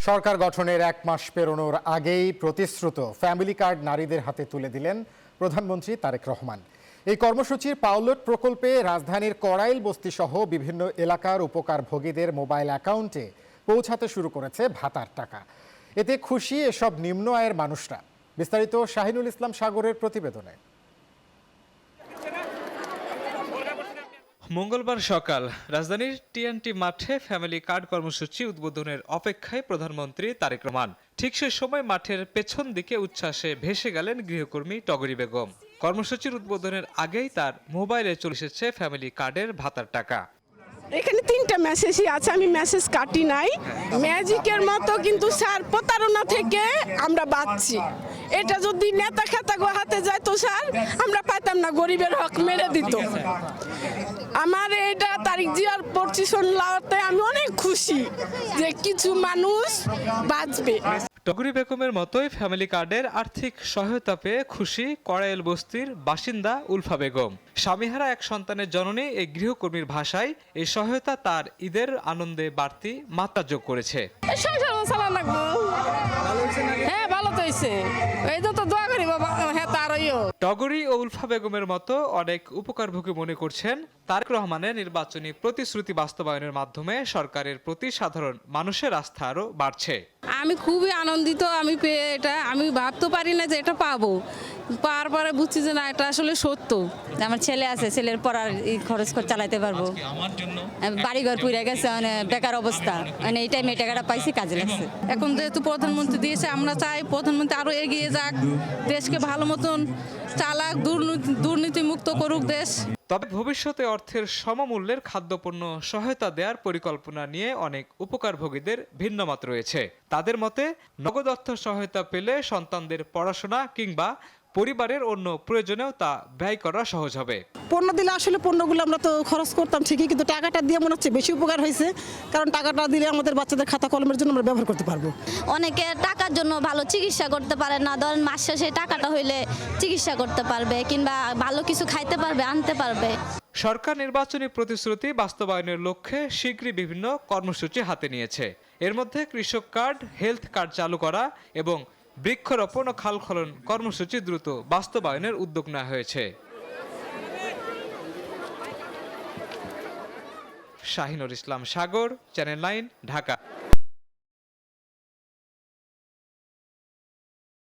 সরকার গঠনের 1 মাস পেরোনোর আগেই প্রতিশ্রুত family card নারীদের হাতে তুলে দিলেন প্রধানমন্ত্রী তারেক রহমান। এই কর্মসূচির পাইলট প্রকল্পে রাজধানীর কড়াইল বস্তি সহ বিভিন্ন এলাকার উপকারভোগীদের মোবাইল অ্যাকাউন্টে পৌঁছাতে শুরু করেছে ভাতার টাকা। এতে খুশি এসব নিম্ন আয়ের মানুষরা। বিস্তারিত শাহিনুল ইসলাম সাগরের প্রতিবেদনে। মঙ্গলবার সকাল রাজধানীর টিএনটি মাঠে ফ্যামিলি কার্ড কর্মসূচি উদ্বোধনের অপেক্ষায় প্রধানমন্ত্রী তারেক রহমান। ঠিক সে সময় মাঠের পেছন দিকে উচ্ছ্বাসে ভেসে গেলেন গৃহকর্মী টগরী বেগম। কর্মসূচির উদ্বোধনের আগেই তার মোবাইলে চলে এসেছে ফ্যামিলি কার্ডের ভাতার টাকা। এখানে 3টা মেসেজই আছে, আমি মেসেজ কাটি নাই। ম্যাজিকের মতো কিন্তু স্যার প্রতারণা থেকে আমরা বাঁচছি। এটা যদি নেতা খেতা হাতে যায় তো স্যার আমরা পাইতাম না, গরিবের হক মেরে দিত। আমার এটা তারিখ জিয়ার পজিশন লাওয়াতে আমি অনেক খুশি যে কিছু মানুষ বাঁচবে। টগরী বেগমের মতোই ফ্যামিলি কার্ডের আর্থিক সহায়তা পেয়ে খুশি কড়াইল বস্তির বাসিন্দা উলফা বেগম। স্বামীহারা এক সন্তানের জননী এই গৃহকর্মীর ভাষায় এই সহায়তা তার ঈদের আনন্দে বাড়তি মাত্রা যোগ করেছে। হ্যাঁ ভালো তো হয়েছে, এই তো দোয়া করি বাবা। হ্যাঁ তারইও টগরী ও উলফা বেগমের মতো অনেক উপকারভোগী মনে করছেন তারেক রহমানের নির্বাচনী প্রতিশ্রুতি বাস্তবায়নের মাধ্যমে সরকারের প্রতি সাধারণ মানুষের আস্থা আরও বাড়ছে। আমি খুবই আনন্দিত, আমি পেয়ে এটা আমি ভাবতে পারি না যে এটা পাবো। পাওয়ার পরে বুঝছি যে না এটা আসলে সত্য। আমার ছেলে আছে, ছেলের পড়ার খরচ করে চালাতে পারবো। বাড়িঘর পুড়ে গেছে, মানে বেকার অবস্থা, মানে এই টাইমে টাকাটা পাইছি, কাজে লাগছে। এখন যেহেতু প্রধানমন্ত্রী দিয়েছে, আমরা চাই প্রধানমন্ত্রী আরো এগিয়ে যাক, দেশকে ভালো মতন চালাক, দুর্নীতি মুক্ত করুক দেশ। তবে ভবিষ্যতে অর্থের সমমূল্যের খাদ্যপণ্য সহায়তা দেওয়ার পরিকল্পনা নিয়ে অনেক উপকারভোগীদের ভিন্ন মত রয়েছে। তাদের মতে নগদ অর্থ সহায়তা পেলে সন্তানদের পড়াশোনা কিংবা পরিবারের অন্য প্রয়োজনেও তা ব্যয় করা সহজ হবে। পণ্য দিলে আসলে পণ্যগুলো আমরা তো খরচ করতাম ঠিকই, কিন্তু টাকাটা দিয়ে মনে হচ্ছে বেশি উপকার হয়েছে, কারণ টাকাটা দিলে আমাদের বাচ্চাদের খাতা কলমের জন্য আমরা ব্যবহার করতে পারবো। অনেকে টাকার জন্য ভালো চিকিৎসা করতে পারে না, ধরেন মাস শেষে টাকাটা হইলে চিকিৎসা করতে পারবে কিংবা ভালো কিছু খাইতে পারবে, আনতে পারবে। সরকার নির্বাচনী প্রতিশ্রুতি বাস্তবায়নের লক্ষ্যে শীঘ্রই বিভিন্ন কর্মসূচি হাতে নিয়েছে। এর মধ্যে কৃষক কার্ড, হেলথ কার্ড চালু করা এবং বৃক্ষরোপণ ও খাল খনন কর্মসূচি দ্রুত বাস্তবায়নের উদ্যোগ নেওয়া হয়েছে। শাহিনুল ইসলাম সাগর, চ্যানেল 9, ঢাকা।